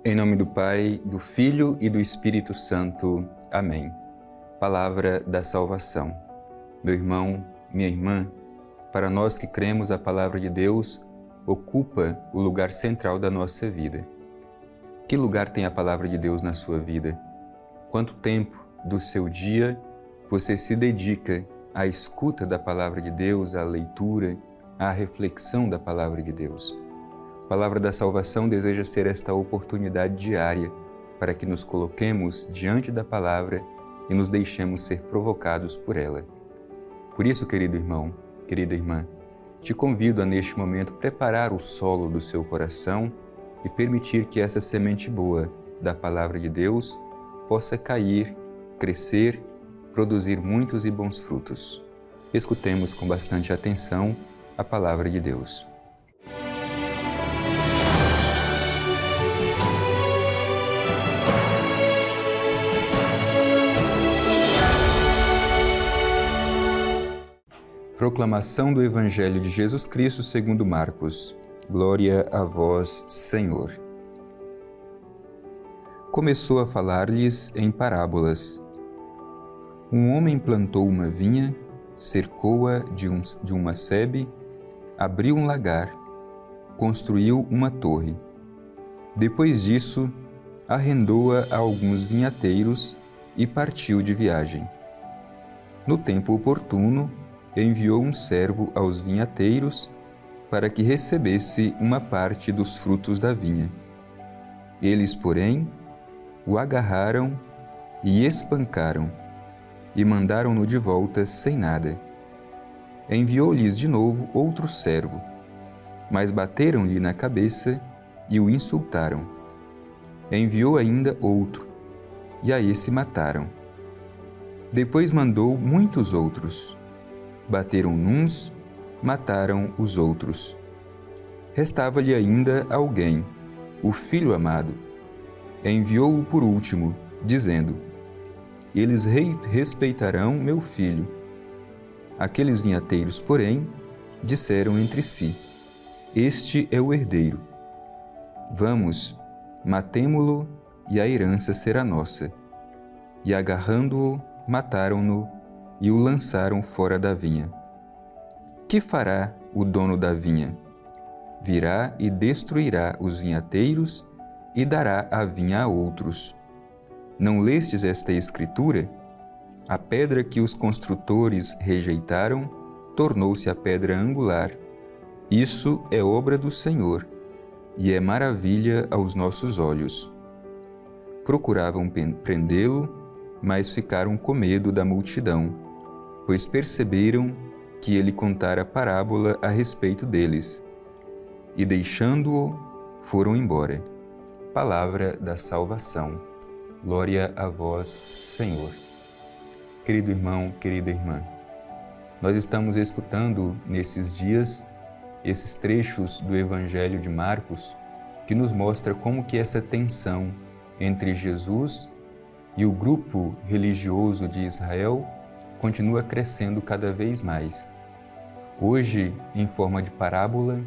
Em nome do Pai, do Filho e do Espírito Santo. Amém. Palavra da salvação. Meu irmão, minha irmã, para nós que cremos, a palavra de Deus ocupa o lugar central da nossa vida. Que lugar tem a palavra de Deus na sua vida? Quanto tempo do seu dia você se dedica à escuta da palavra de Deus, à leitura, à reflexão da palavra de Deus? A palavra da salvação deseja ser esta oportunidade diária para que nos coloquemos diante da palavra e nos deixemos ser provocados por ela. Por isso, querido irmão, querida irmã, te convido a neste momento preparar o solo do seu coração e permitir que essa semente boa da palavra de Deus possa cair, crescer, produzir muitos e bons frutos. Escutemos com bastante atenção a palavra de Deus. Proclamação do Evangelho de Jesus Cristo segundo Marcos. Glória a vós, Senhor. Começou a falar-lhes em parábolas. Um homem plantou uma vinha, cercou-a de uma sebe, abriu um lagar, construiu uma torre. Depois disso, arrendou-a a alguns vinhateiros e partiu de viagem. No tempo oportuno, enviou um servo aos vinhateiros para que recebesse uma parte dos frutos da vinha. Eles, porém, o agarraram e espancaram e mandaram-no de volta sem nada. Enviou-lhes de novo outro servo, mas bateram-lhe na cabeça e o insultaram. Enviou ainda outro, e a esse mataram. Depois mandou muitos outros. Bateram nuns, mataram os outros. Restava-lhe ainda alguém, o filho amado. Enviou-o por último, dizendo: Eles respeitarão meu filho. Aqueles vinhateiros, porém, disseram entre si: Este é o herdeiro. Vamos, matemo-lo e a herança será nossa. E agarrando-o, mataram-no e o lançaram fora da vinha. Que fará o dono da vinha? Virá e destruirá os vinhateiros e dará a vinha a outros. Não lestes esta escritura? A pedra que os construtores rejeitaram tornou-se a pedra angular. Isso é obra do Senhor e é maravilha aos nossos olhos. Procuravam prendê-lo, mas ficaram com medo da multidão, pois perceberam que ele contara parábola a respeito deles, e deixando-o, foram embora. Palavra da salvação. Glória a vós, Senhor. Querido irmão, querida irmã, nós estamos escutando nesses dias esses trechos do Evangelho de Marcos que nos mostra como que essa tensão entre Jesus e o grupo religioso de Israel continua crescendo cada vez mais. Hoje, em forma de parábola,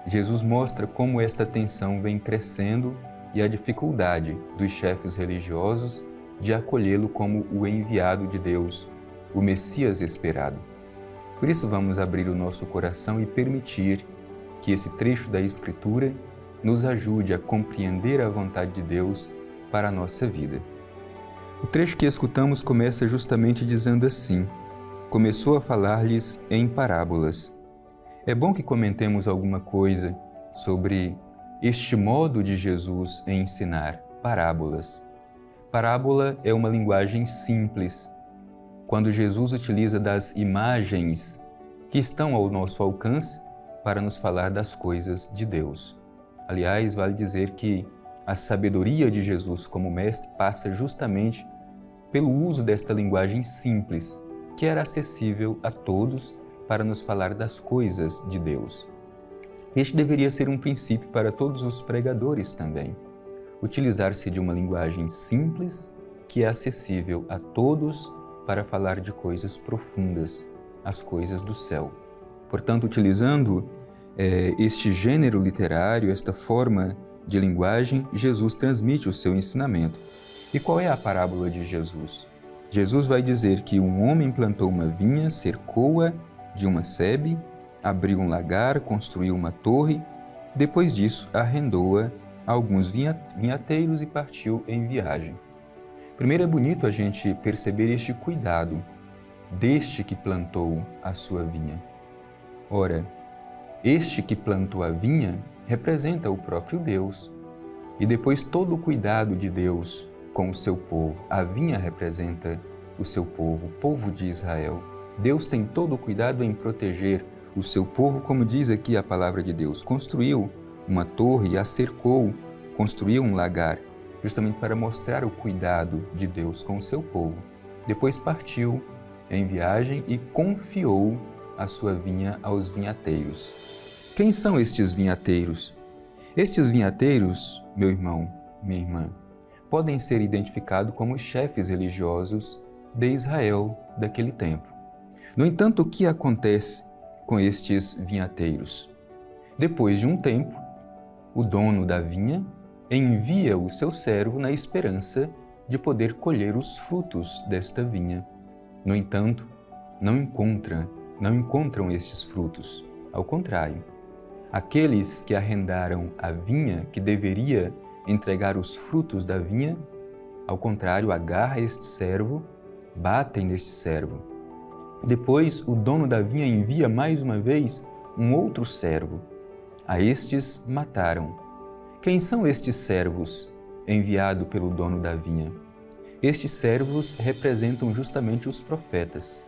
Jesus mostra como esta tensão vem crescendo e a dificuldade dos chefes religiosos de acolhê-lo como o enviado de Deus, o Messias esperado. Por isso vamos abrir o nosso coração e permitir que esse trecho da Escritura nos ajude a compreender a vontade de Deus para a nossa vida. O trecho que escutamos começa justamente dizendo assim: começou a falar-lhes em parábolas. É bom que comentemos alguma coisa sobre este modo de Jesus em ensinar parábolas. Parábola é uma linguagem simples, quando Jesus utiliza das imagens que estão ao nosso alcance para nos falar das coisas de Deus. Aliás, vale dizer que a sabedoria de Jesus como mestre passa justamente pelo uso desta linguagem simples, que era acessível a todos para nos falar das coisas de Deus. Este deveria ser um princípio para todos os pregadores também. Utilizar-se de uma linguagem simples, que é acessível a todos para falar de coisas profundas, as coisas do céu. Portanto, utilizando este gênero literário, esta forma de linguagem, Jesus transmite o seu ensinamento. E qual é a parábola de Jesus? Jesus vai dizer que um homem plantou uma vinha, cercou-a de uma sebe, abriu um lagar, construiu uma torre, depois disso arrendou-a a alguns vinhateiros e partiu em viagem. Primeiro é bonito a gente perceber este cuidado deste que plantou a sua vinha. Ora, este que plantou a vinha representa o próprio Deus. E depois todo o cuidado de Deus com o seu povo. A vinha representa o seu povo, o povo de Israel. Deus tem todo o cuidado em proteger o seu povo, como diz aqui a palavra de Deus. Construiu uma torre, a cercou, construiu um lagar, justamente para mostrar o cuidado de Deus com o seu povo. Depois partiu em viagem e confiou a sua vinha aos vinhateiros. Quem são estes vinhateiros? Estes vinhateiros, meu irmão, minha irmã, podem ser identificados como chefes religiosos de Israel daquele tempo. No entanto, o que acontece com estes vinhateiros? Depois de um tempo, o dono da vinha envia o seu servo na esperança de poder colher os frutos desta vinha. No entanto, não encontram estes frutos. Ao contrário, aqueles que arrendaram a vinha, que deveria entregar os frutos da vinha, ao contrário, agarra este servo, batem neste servo. Depois, o dono da vinha envia mais uma vez um outro servo. A estes mataram. Quem são estes servos enviados pelo dono da vinha? Estes servos representam justamente os profetas,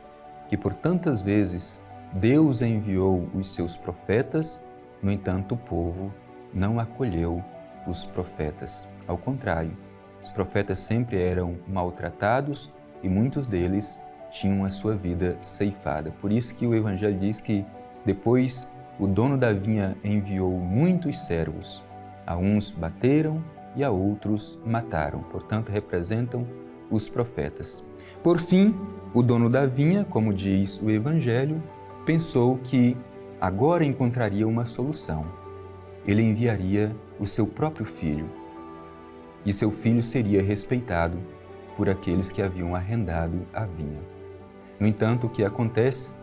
que por tantas vezes Deus enviou os seus profetas, no entanto o povo não acolheu os profetas. Ao contrário, os profetas sempre eram maltratados e muitos deles tinham a sua vida ceifada. Por isso que o Evangelho diz que depois o dono da vinha enviou muitos servos. A uns bateram e a outros mataram. Portanto, representam os profetas. Por fim, o dono da vinha, como diz o Evangelho, pensou que agora encontraria uma solução. Ele enviaria o seu próprio filho, e seu filho seria respeitado por aqueles que haviam arrendado a vinha. No entanto, o que acontece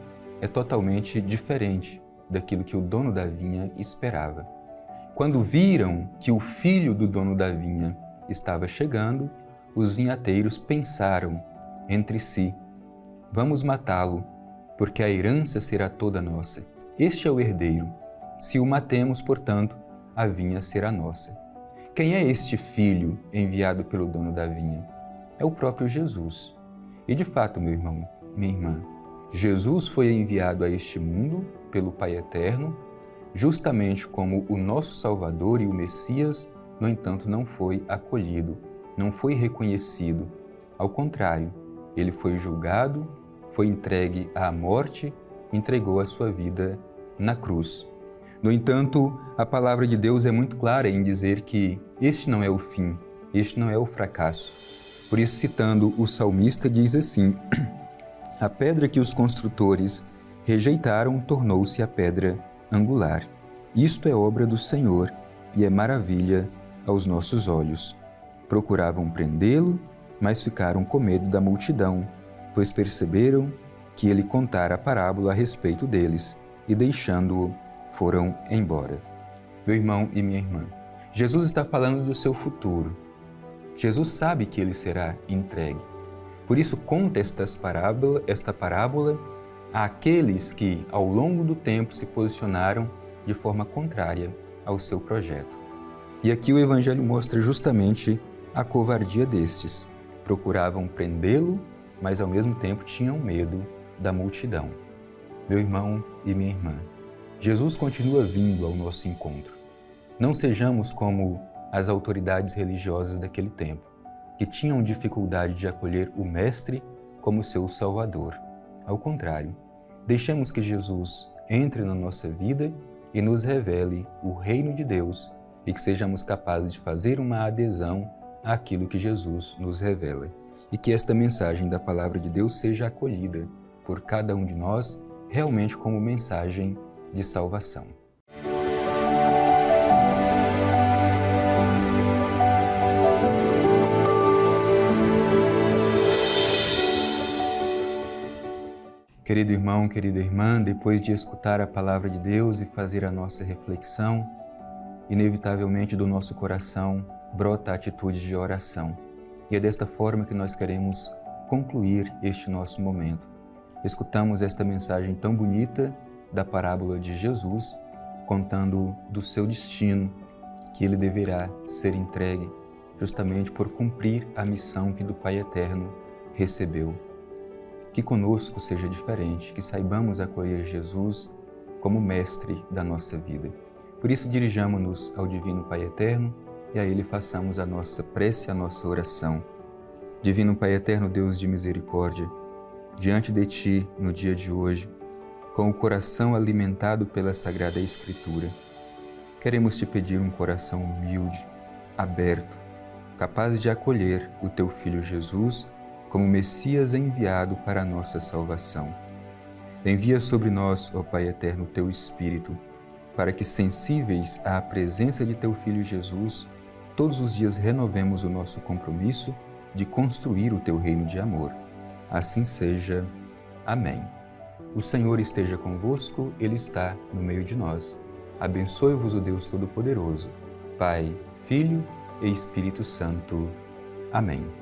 é totalmente diferente daquilo que o dono da vinha esperava. Quando viram que o filho do dono da vinha estava chegando, os vinhateiros pensaram entre si: vamos matá-lo, porque a herança será toda nossa. Este é o herdeiro. Se o matemos, portanto, a vinha será nossa. Quem é este filho enviado pelo dono da vinha? É o próprio Jesus. E de fato, meu irmão, minha irmã, Jesus foi enviado a este mundo pelo Pai Eterno, justamente como o nosso Salvador e o Messias. No entanto, não foi acolhido, não foi reconhecido. Ao contrário, ele foi julgado, foi entregue à morte, entregou a sua vida na cruz. No entanto, a palavra de Deus é muito clara em dizer que este não é o fim, este não é o fracasso. Por isso, citando o salmista, diz assim: a pedra que os construtores rejeitaram tornou-se a pedra angular. Isto é obra do Senhor e é maravilha aos nossos olhos. Procuravam prendê-lo, mas ficaram com medo da multidão, pois perceberam que ele contara a parábola a respeito deles e, deixando-o, foram embora. Meu irmão e minha irmã, Jesus está falando do seu futuro. Jesus sabe que ele será entregue. Por isso, conta esta parábola àqueles que, ao longo do tempo, se posicionaram de forma contrária ao seu projeto. E aqui o Evangelho mostra justamente a covardia destes. Procuravam prendê-lo, mas ao mesmo tempo tinham medo da multidão. Meu irmão e minha irmã, Jesus continua vindo ao nosso encontro. Não sejamos como as autoridades religiosas daquele tempo, que tinham dificuldade de acolher o Mestre como seu Salvador. Ao contrário, deixemos que Jesus entre na nossa vida e nos revele o reino de Deus e que sejamos capazes de fazer uma adesão àquilo que Jesus nos revela. E que esta mensagem da Palavra de Deus seja acolhida por cada um de nós realmente como mensagem de salvação. Querido irmão, querida irmã, depois de escutar a palavra de Deus e fazer a nossa reflexão, inevitavelmente do nosso coração brota a atitude de oração. E é desta forma que nós queremos concluir este nosso momento. Escutamos esta mensagem tão bonita da parábola de Jesus, contando do seu destino, que ele deverá ser entregue justamente por cumprir a missão que do Pai Eterno recebeu. Que conosco seja diferente, que saibamos acolher Jesus como mestre da nossa vida. Por isso dirijamo-nos ao Divino Pai Eterno e a Ele façamos a nossa prece, a nossa oração. Divino Pai Eterno, Deus de misericórdia, diante de Ti, no dia de hoje, com o coração alimentado pela Sagrada Escritura, queremos Te pedir um coração humilde, aberto, capaz de acolher o Teu Filho Jesus como Messias enviado para a nossa salvação. Envia sobre nós, ó Pai Eterno, Teu Espírito, para que, sensíveis à presença de Teu Filho Jesus, todos os dias renovemos o nosso compromisso de construir o Teu reino de amor. Assim seja. Amém. O Senhor esteja convosco, Ele está no meio de nós. Abençoe-vos o Deus Todo-Poderoso, Pai, Filho e Espírito Santo. Amém.